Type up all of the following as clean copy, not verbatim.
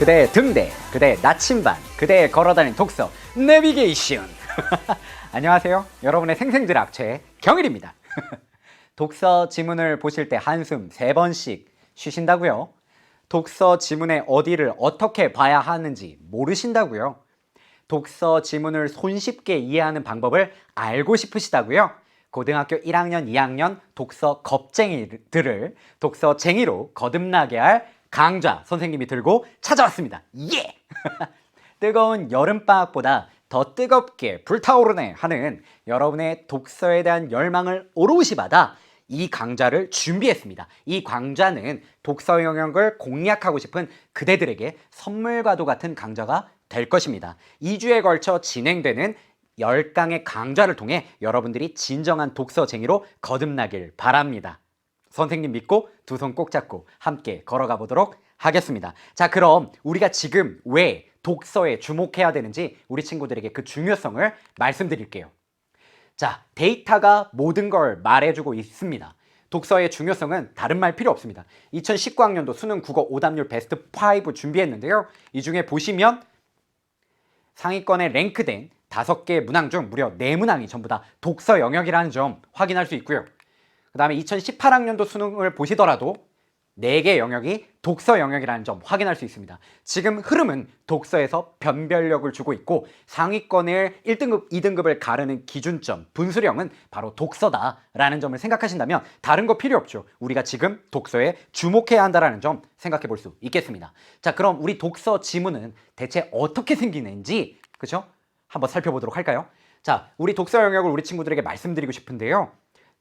그대의 등대, 그대의 나침반, 그대의 걸어다니는 독서 내비게이션. 안녕하세요. 여러분의 생생들 악취의 경일입니다. 독서 지문을 보실 때 한숨 3번씩 쉬신다고요? 독서 지문의 어디를 어떻게 봐야 하는지 모르신다고요? 독서 지문을 손쉽게 이해하는 방법을 알고 싶으시다고요? 고등학교 1학년, 2학년 독서 겁쟁이들을 독서쟁이로 거듭나게 할 강좌 선생님이 들고 찾아왔습니다. 예! 뜨거운 여름방학보다 더 뜨겁게 불타오르네 하는 여러분의 독서에 대한 열망을 오롯이 받아 이 강좌를 준비했습니다. 이 강좌는 독서 영역을 공략하고 싶은 그대들에게 선물과도 같은 강좌가 될 것입니다. 2주에 걸쳐 진행되는 10강의 강좌를 통해 여러분들이 진정한 독서쟁이로 거듭나길 바랍니다. 선생님 믿고 두 손 꼭 잡고 함께 걸어가 보도록 하겠습니다. 자, 그럼 우리가 지금 왜 독서에 주목해야 되는지 우리 친구들에게 그 중요성을 말씀드릴게요. 자, 데이터가 모든 걸 말해주고 있습니다. 독서의 중요성은 다른 말 필요 없습니다. 2019학년도 수능 국어 오답률 베스트 5 준비했는데요. 이 중에 보시면 상위권에 랭크된 5개 문항 중 무려 4문항이 전부 다 독서 영역이라는 점 확인할 수 있고요. 그 다음에 2018학년도 수능을 보시더라도 4개 영역이 독서 영역이라는 점 확인할 수 있습니다. 지금 흐름은 독서에서 변별력을 주고 있고 상위권을 1등급, 2등급을 가르는 기준점, 분수령은 바로 독서다라는 점을 생각하신다면 다른 거 필요 없죠. 우리가 지금 독서에 주목해야 한다는 점 생각해 볼 수 있겠습니다. 자, 그럼 우리 독서 지문은 대체 어떻게 생기는지, 그죠? 한번 살펴보도록 할까요? 자, 우리 독서 영역을 우리 친구들에게 말씀드리고 싶은데요.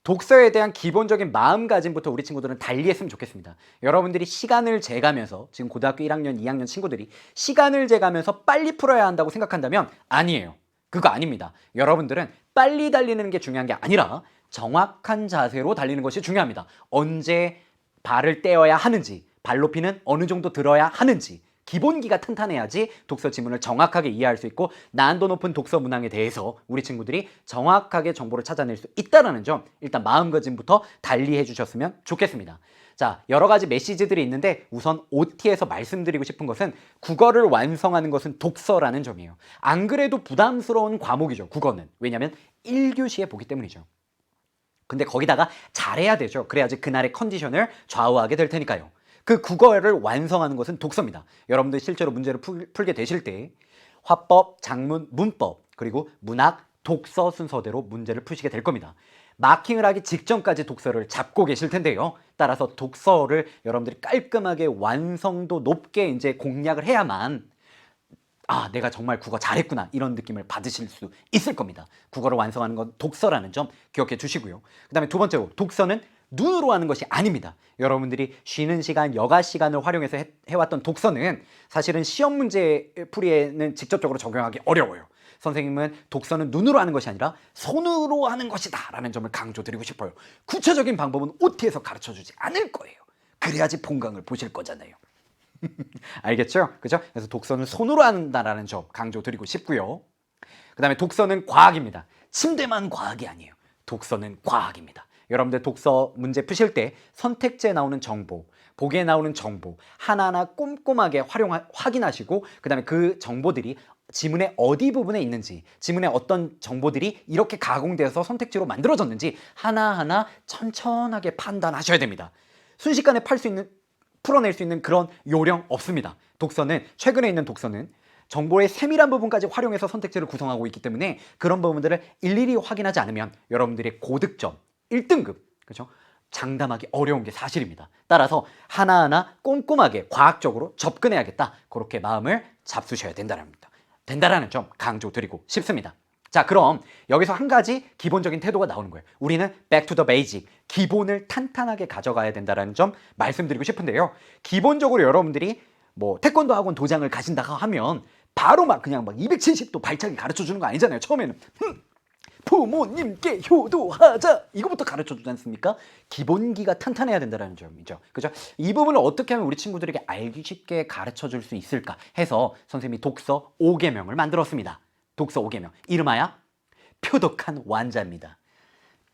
독서에 대한 기본적인 마음가짐부터 우리 친구들은 달리 했으면 좋겠습니다. 여러분들이 시간을 재가면서, 지금 고등학교 1학년, 2학년 친구들이 시간을 재가면서 빨리 풀어야 한다고 생각한다면 아니에요. 그거 아닙니다. 여러분들은 빨리 달리는 게 중요한 게 아니라 정확한 자세로 달리는 것이 중요합니다. 언제 발을 떼어야 하는지, 발 높이는 어느 정도 들어야 하는지, 기본기가 튼튼해야지 독서 지문을 정확하게 이해할 수 있고 난도 높은 독서 문항에 대해서 우리 친구들이 정확하게 정보를 찾아낼 수 있다는 점, 일단 마음가짐부터 달리 해주셨으면 좋겠습니다. 자, 여러 가지 메시지들이 있는데 우선 OT에서 말씀드리고 싶은 것은 국어를 완성하는 것은 독서라는 점이에요. 안 그래도 부담스러운 과목이죠, 국어는. 왜냐하면 1교시에 보기 때문이죠. 근데 거기다가 잘해야 되죠. 그래야지 그날의 컨디션을 좌우하게 될 테니까요. 그 국어를 완성하는 것은 독서입니다. 여러분들 실제로 문제를 풀게 되실 때 화법, 작문, 문법, 그리고 문학, 독서 순서대로 문제를 푸시게 될 겁니다. 마킹을 하기 직전까지 독서를 잡고 계실 텐데요. 따라서 독서를 여러분들이 깔끔하게 완성도 높게 이제 공략을 해야만 내가 정말 국어 잘했구나 이런 느낌을 받으실 수 있을 겁니다. 국어를 완성하는 건 독서라는 점 기억해 주시고요. 그 다음에 두 번째로 독서는 눈으로 하는 것이 아닙니다. 여러분들이 쉬는 시간, 여가 시간을 활용해서 해왔던 독서는 사실은 시험 문제 풀이에는 직접적으로 적용하기 어려워요. 선생님은 독서는 눈으로 하는 것이 아니라 손으로 하는 것이다 라는 점을 강조드리고 싶어요. 구체적인 방법은 OT에서 가르쳐주지 않을 거예요. 그래야지 본강을 보실 거잖아요. 알겠죠? 그죠? 그래서 독서는 손으로 한다라는 점 강조드리고 싶고요. 그 다음에 독서는 과학입니다. 침대만 과학이 아니에요. 독서는 과학입니다. 여러분들 독서 문제 푸실 때 선택지에 나오는 정보, 보기에 나오는 정보 하나하나 꼼꼼하게 확인하시고 그 다음에 그 정보들이 지문의 어디 부분에 있는지, 지문의 어떤 정보들이 이렇게 가공되어서 선택지로 만들어졌는지 하나하나 천천하게 판단하셔야 됩니다. 순식간에 풀어낼 수 있는 그런 요령 없습니다. 독서는, 최근에 있는 독서는 정보의 세밀한 부분까지 활용해서 선택지를 구성하고 있기 때문에 그런 부분들을 일일이 확인하지 않으면 여러분들의 고득점 1등급, 그렇죠? 장담하기 어려운 게 사실입니다. 따라서 하나하나 꼼꼼하게 과학적으로 접근해야겠다. 그렇게 마음을 잡수셔야 된다라는 점 강조드리고 싶습니다. 자, 그럼 여기서 한 가지 기본적인 태도가 나오는 거예요. 우리는 back to the basic, 기본을 탄탄하게 가져가야 된다는 점 말씀드리고 싶은데요. 기본적으로 여러분들이 뭐 태권도 학원 도장을 가신다고 하면 바로 그냥 270도 발차기 가르쳐 주는 거 아니잖아요. 처음에는 부모님께 효도하자 이거부터 가르쳐 주지 않습니까? 기본기가 탄탄해야 된다는 점이죠. 그죠? 이 부분을 어떻게 하면 우리 친구들에게 알기 쉽게 가르쳐 줄 수 있을까 해서 선생님이 독서 5계명을 만들었습니다. 독서 5계명. 이름하여 표독한 완자입니다.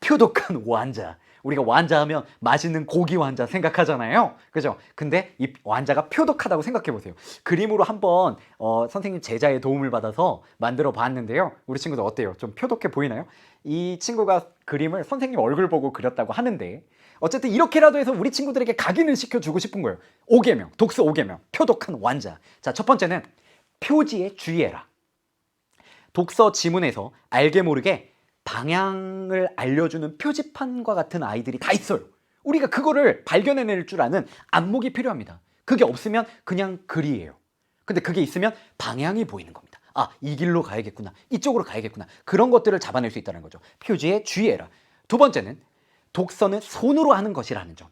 표독한 완자. 우리가 완자 하면 맛있는 고기 완자 생각하잖아요. 그죠? 근데 이 완자가 표독하다고 생각해 보세요. 그림으로 한번 선생님 제자의 도움을 받아서 만들어 봤는데요. 우리 친구들 어때요? 좀 표독해 보이나요? 이 친구가 그림을 선생님 얼굴 보고 그렸다고 하는데 어쨌든 이렇게라도 해서 우리 친구들에게 각인을 시켜주고 싶은 거예요. 5계명, 독서 5계명, 표독한 완자. 자, 첫 번째는 표지에 주의해라. 독서 지문에서 알게 모르게 방향을 알려주는 표지판과 같은 아이들이 다 있어요. 우리가 그거를 발견해낼 줄 아는 안목이 필요합니다. 그게 없으면 그냥 글이에요. 근데 그게 있으면 방향이 보이는 겁니다. 아, 이 길로 가야겠구나. 이쪽으로 가야겠구나. 그런 것들을 잡아낼 수 있다는 거죠. 표지에 주의해라. 두 번째는 독서는 손으로 하는 것이라는 점.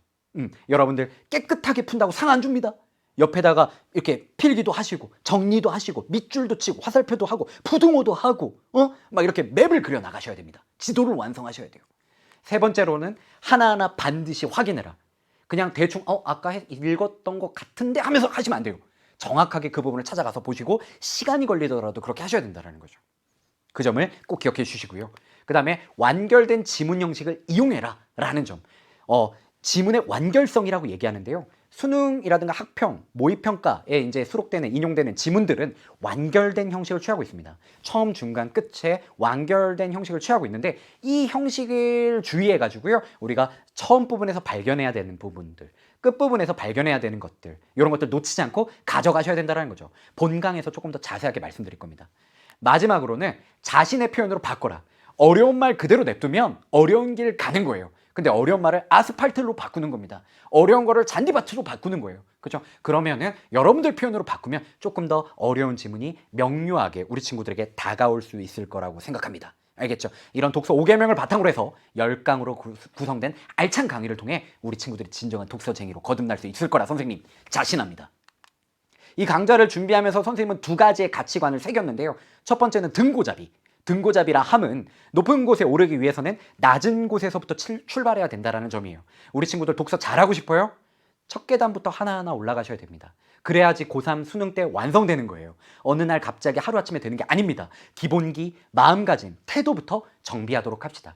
여러분들 깨끗하게 푼다고 상 안 줍니다. 옆에다가 이렇게 필기도 하시고 정리도 하시고 밑줄도 치고 화살표도 하고 부등호도 하고 막 이렇게 맵을 그려 나가셔야 됩니다. 지도를 완성하셔야 돼요. 세 번째로는 하나하나 반드시 확인해라. 그냥 대충 아까 읽었던 것 같은데 하면서 하시면 안 돼요. 정확하게 그 부분을 찾아가서 보시고 시간이 걸리더라도 그렇게 하셔야 된다는 거죠. 그 점을 꼭 기억해 주시고요. 그 다음에 완결된 지문 형식을 이용해라 라는 점. 지문의 완결성이라고 얘기하는데요. 수능이라든가 학평, 모의평가에 이제 수록되는 인용되는 지문들은 완결된 형식을 취하고 있습니다. 처음, 중간, 끝에 완결된 형식을 취하고 있는데 이 형식을 주의해 가지고요. 우리가 처음 부분에서 발견해야 되는 부분들, 끝 부분에서 발견해야 되는 것들, 이런 것들 놓치지 않고 가져가셔야 된다는 거죠. 본강에서 조금 더 자세하게 말씀드릴 겁니다. 마지막으로는 자신의 표현으로 바꿔라. 어려운 말 그대로 냅두면 어려운 길 가는 거예요. 근데 어려운 말을 아스팔트로 바꾸는 겁니다. 어려운 거를 잔디밭으로 바꾸는 거예요. 그렇죠? 그러면은 여러분들 표현으로 바꾸면 조금 더 어려운 지문이 명료하게 우리 친구들에게 다가올 수 있을 거라고 생각합니다. 알겠죠? 이런 독서 5계명을 바탕으로 해서 10강으로 구성된 알찬 강의를 통해 우리 친구들이 진정한 독서쟁이로 거듭날 수 있을 거라 선생님 자신합니다. 이 강좌를 준비하면서 선생님은 두 가지의 가치관을 새겼는데요. 첫 번째는 등고잡이. 등고잡이라 함은 높은 곳에 오르기 위해서는 낮은 곳에서부터 출발해야 된다는 점이에요. 우리 친구들 독서 잘하고 싶어요? 첫 계단부터 하나하나 올라가셔야 됩니다. 그래야지 고3 수능 때 완성되는 거예요. 어느 날 갑자기 하루아침에 되는 게 아닙니다. 기본기, 마음가짐, 태도부터 정비하도록 합시다.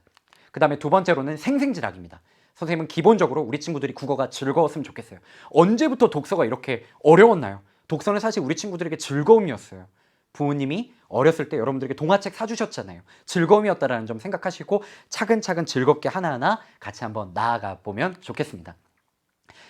그 다음에 두 번째로는 생생지락입니다. 선생님은 기본적으로 우리 친구들이 국어가 즐거웠으면 좋겠어요. 언제부터 독서가 이렇게 어려웠나요? 독서는 사실 우리 친구들에게 즐거움이었어요. 부모님이 어렸을 때 여러분들에게 동화책 사주셨잖아요. 즐거움이었다는 점 생각하시고 차근차근 즐겁게 하나하나 같이 한번 나아가 보면 좋겠습니다.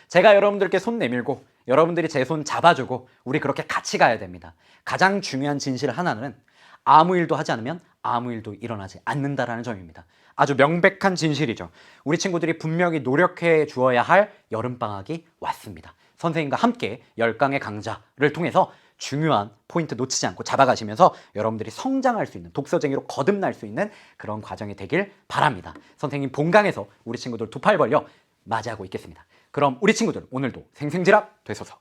제가 여러분들께 손 내밀고 여러분들이 제 손 잡아주고 우리 그렇게 같이 가야 됩니다. 가장 중요한 진실 하나는 아무 일도 하지 않으면 아무 일도 일어나지 않는다라는 점입니다. 아주 명백한 진실이죠. 우리 친구들이 분명히 노력해 주어야 할 여름방학이 왔습니다. 선생님과 함께 10강의 강좌를 통해서 중요한 포인트 놓치지 않고 잡아가시면서 여러분들이 성장할 수 있는 독서쟁이로 거듭날 수 있는 그런 과정이 되길 바랍니다. 선생님 본강에서 우리 친구들 두 팔 벌려 맞이하고 있겠습니다. 그럼 우리 친구들 오늘도 생생지락 되소서.